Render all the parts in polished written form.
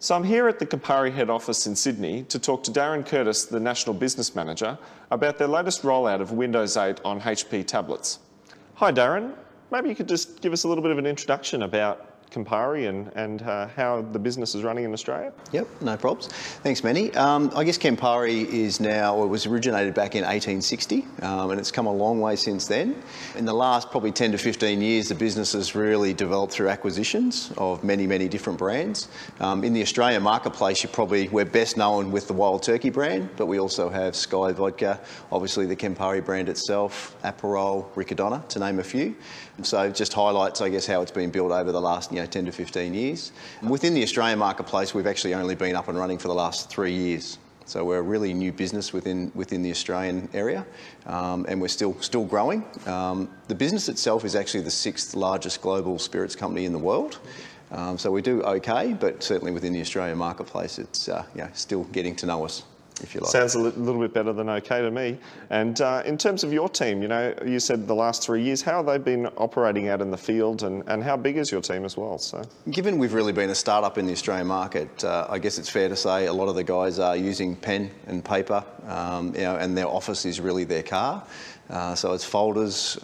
So I'm here at the Campari head office in Sydney to talk to Darren Curtis, the National Business Manager, about their latest rollout of Windows 8 on HP tablets. Hi Darren, maybe you could just give us a little bit of an introduction about Campari and how the business is running in Australia? Yep, no problems. Thanks, Manny. I guess Campari is now, it was originated back in 1860 and it's come a long way since then. In the last probably 10 to 15 years, the business has really developed through acquisitions of many, many different brands. In the Australian marketplace, we're best known with the Wild Turkey brand, but we also have Sky Vodka, obviously the Campari brand itself, Aperol, Riccadonna, to name a few. So it just highlights, I guess, how it's been built over the last 10 to 15 years. Within the Australian marketplace, we've actually only been up and running for the last 3 years. So we're a really new business within the Australian area, and we're still growing. The business itself is actually the 6th largest global spirits company in the world. So we do okay, but certainly within the Australian marketplace, it's still getting to know us, if you like. Sounds a little bit better than okay to me. And in terms of your team, you said the last 3 years, how have they been operating out in the field and how big is your team as well? So, given we've really been a start-up in the Australian market, I guess it's fair to say a lot of the guys are using pen and paper, and their office is really their car. So it's folders,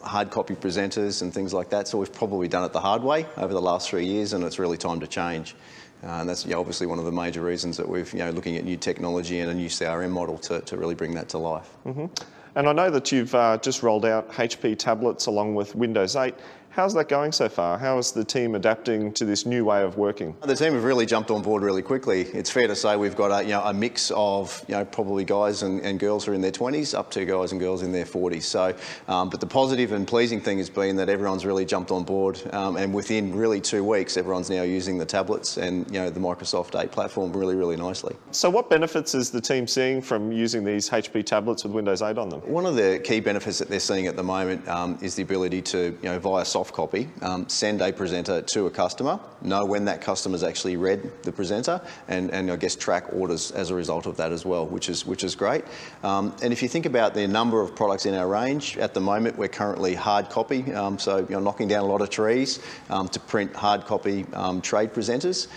hard copy presenters and things like that. So we've probably done it the hard way over the last 3 years, and it's really time to change. And that's obviously one of the major reasons that we've looking at new technology and a new CRM model to really bring that to life. Mm-hmm. And I know that you've just rolled out HP tablets along with Windows 8. How's that going so far? How is the team adapting to this new way of working? The team have really jumped on board really quickly. It's fair to say we've got a mix of probably guys and girls who are in their 20s up to guys and girls in their 40s. So, but the positive and pleasing thing has been that everyone's really jumped on board, and within really 2 weeks, everyone's now using the tablets and the Microsoft 8 platform really, really nicely. So what benefits is the team seeing from using these HP tablets with Windows 8 on them? One of the key benefits that they're seeing at the moment is the ability to, via soft copy, send a presenter to a customer, know when that customer's actually read the presenter, and I guess track orders as a result of that as well, which is great. And if you think about the number of products in our range, at the moment we're currently hard copy, so knocking down a lot of trees to print hard copy trade presenters.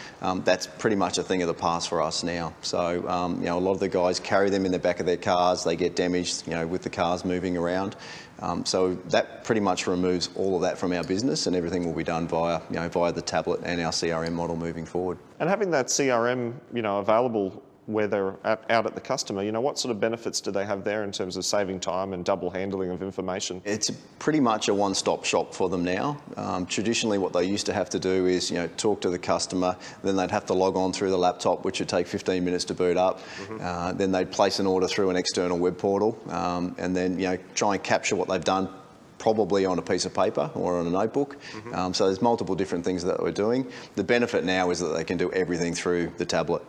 That's pretty much a thing of the past for us now. So a lot of the guys carry them in the back of their cars, they get damaged, with the cars moving around. So that pretty much removes all of that from our business, and everything will be done via the tablet and our CRM model moving forward. And having that CRM, available where they're out at the customer, what sort of benefits do they have there in terms of saving time and double handling of information? It's pretty much a one-stop shop for them now. Traditionally, what they used to have to do is, talk to the customer, then they'd have to log on through the laptop, which would take 15 minutes to boot up. Mm-hmm. Then they'd place an order through an external web portal, and then, try and capture what they've done probably on a piece of paper or on a notebook. Mm-hmm. So there's multiple different things that we're doing. The benefit now is that they can do everything through the tablet.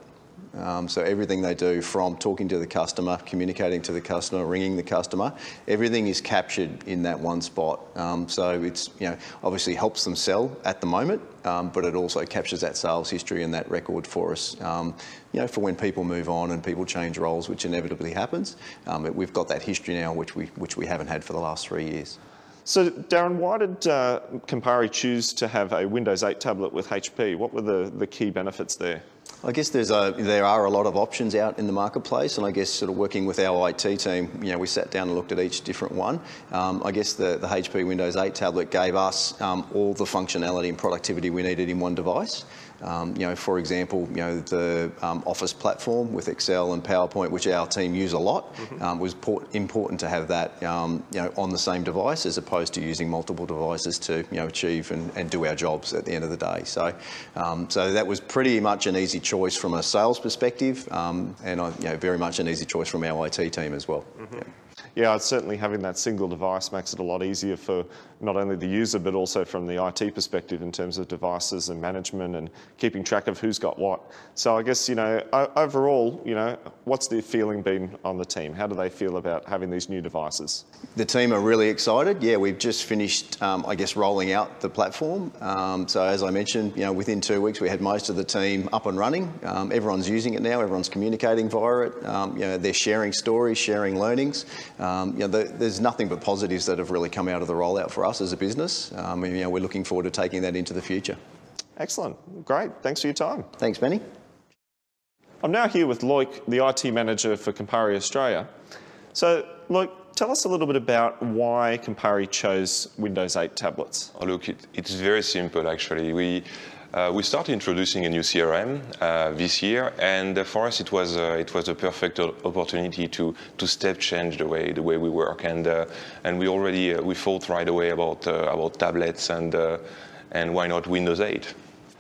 So everything they do, from talking to the customer, communicating to the customer, ringing the customer, everything is captured in that one spot. So it's obviously helps them sell at the moment, but it also captures that sales history and that record for us. For when people move on and people change roles, which inevitably happens. We've got that history now, which we haven't had for the last 3 years. So, Darren, why did Campari choose to have a Windows 8 tablet with HP? What were the key benefits there? I guess there are a lot of options out in the marketplace, and I guess sort of working with our IT team, we sat down and looked at each different one. I guess the HP Windows 8 tablet gave us all the functionality and productivity we needed in one device. For example, the Office platform with Excel and PowerPoint, which our team use a lot, mm-hmm. Was important to have that, on the same device as opposed to using multiple devices to, achieve and do our jobs at the end of the day. So, so that was pretty much an easy choice from a sales perspective, and very much an easy choice from our IT team as well. Mm-hmm. Yeah, certainly having that single device makes it a lot easier for not only the user, but also from the IT perspective in terms of devices and management and keeping track of who's got what. So I guess, overall, what's the feeling been on the team? How do they feel about having these new devices? The team are really excited. Yeah, we've just finished, rolling out the platform. So as I mentioned, within 2 weeks, we had most of the team up and running. Everyone's using it now. Everyone's communicating via it. They're sharing stories, sharing learnings. There's nothing but positives that have really come out of the rollout for us as a business. We're looking forward to taking that into the future. Excellent. Great. Thanks for your time. Thanks, Benny. I'm now here with Loic, the IT manager for Campari Australia. So, Loic, tell us a little bit about why Campari chose Windows 8 tablets. Oh, look, it's very simple actually. We started introducing a new CRM this year, and for us it was a perfect opportunity to step change the way we work, and we thought right away about tablets and why not Windows 8.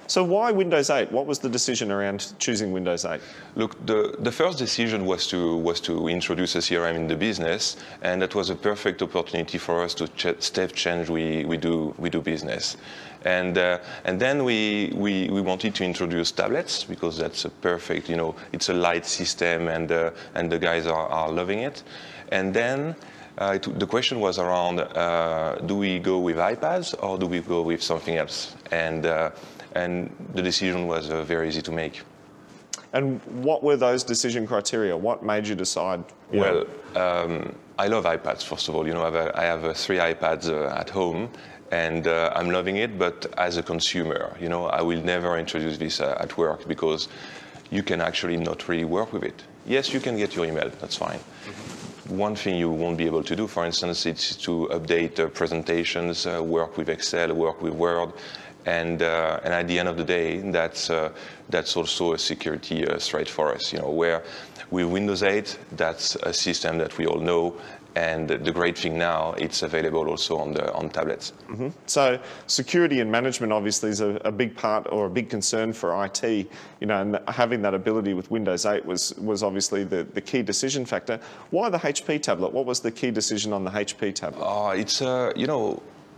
So why Windows 8? What was the decision around choosing Windows 8? Look, the first decision was to introduce a CRM in the business, and that was a perfect opportunity for us to step change we do business. And then we wanted to introduce tablets because that's a perfect, it's a light system, and the guys are loving it. And then the question was around, do we go with iPads or do we go with something else? And the decision was very easy to make. And what were those decision criteria? What made you decide? Well, I love iPads, first of all. I have 3 iPads at home, and I'm loving it. But as a consumer, I will never introduce this at work because you can actually not really work with it. Yes, you can get your email. That's fine. Mm-hmm. One thing you won't be able to do, for instance, is to update presentations, work with Excel, work with Word. And at the end of the day, that's also a security threat for us. Where with Windows 8, that's a system that we all know, and the great thing now, it's available also on tablets. Mm-hmm. So security and management obviously is a big part or a big concern for IT. And having that ability with Windows 8 was obviously the key decision factor. Why the HP tablet? What was the key decision on the HP tablet? It's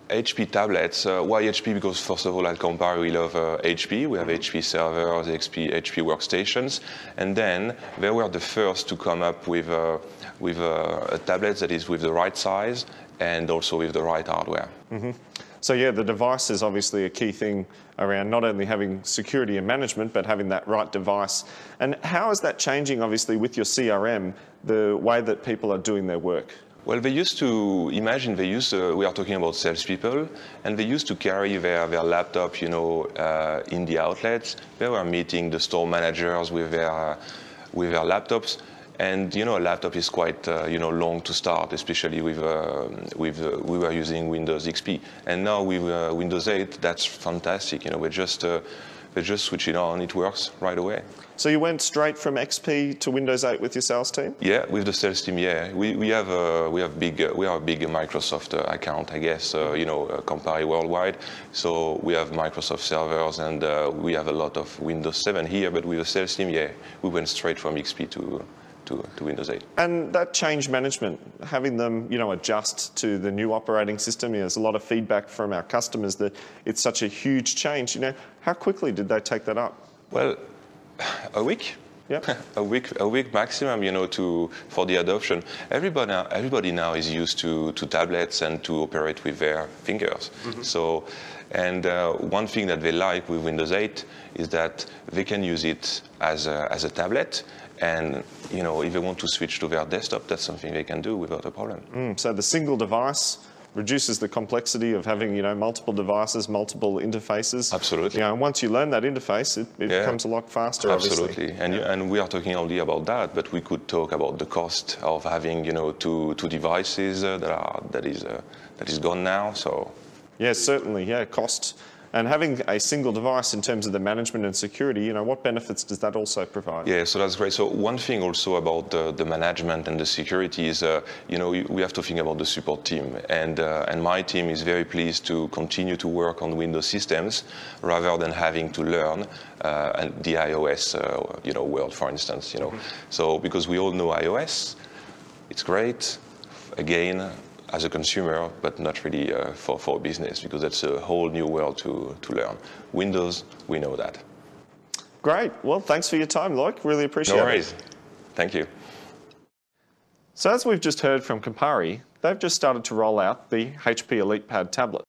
HP tablets. Why HP? Because first of all, at Campari we love HP. We have HP servers, HP workstations, and then they were the first to come up with a tablet that is with the right size and also with the right hardware. Mm-hmm. So yeah, the device is obviously a key thing around not only having security and management, but having that right device. And how is that changing, obviously, with your CRM, the way that people are doing their work? Well, we are talking about salespeople, and they used to carry their laptop, in the outlets. They were meeting the store managers with their laptops, and a laptop is quite long to start, especially we were using Windows XP, and now with Windows 8, that's fantastic. They just switch it on, it works right away. So you went straight from XP to Windows 8 with your sales team? Yeah, with the sales team. Yeah, we are a big Microsoft account, I guess. Campari worldwide. So we have Microsoft servers, and we have a lot of Windows 7 here. But with the sales team, yeah, we went straight from XP to Windows 8. And that change management, having them, adjust to the new operating system. There's a lot of feedback from our customers that it's such a huge change. How quickly did they take that up? Well, a week. Yep. a week maximum, for the adoption. Everybody now is used to tablets and to operate with their fingers. Mm-hmm. So, and one thing that they like with Windows 8 is that they can use it as a tablet. And if they want to switch to their desktop, that's something they can do without a problem. So the single device reduces the complexity of having multiple devices, multiple interfaces. Absolutely. And once you learn that interface, it becomes a lot faster. Absolutely. Obviously. And we are talking only about that, but we could talk about the cost of having two devices that is gone now. So. Yes, certainly. Yeah, cost. And having a single device in terms of the management and security, what benefits does that also provide? Yeah, so that's great. So one thing also about the management and the security is, we have to think about the support team. And my team is very pleased to continue to work on Windows systems rather than having to learn the iOS, world, for instance. Mm-hmm. So because we all know iOS, it's great. Again, as a consumer, but not really for business, because that's a whole new world to learn. Windows, we know that. Great. Well, thanks for your time, Loic. Really appreciate it. No worries. Thank you. So as we've just heard from Campari, they've just started to roll out the HP ElitePad tablet.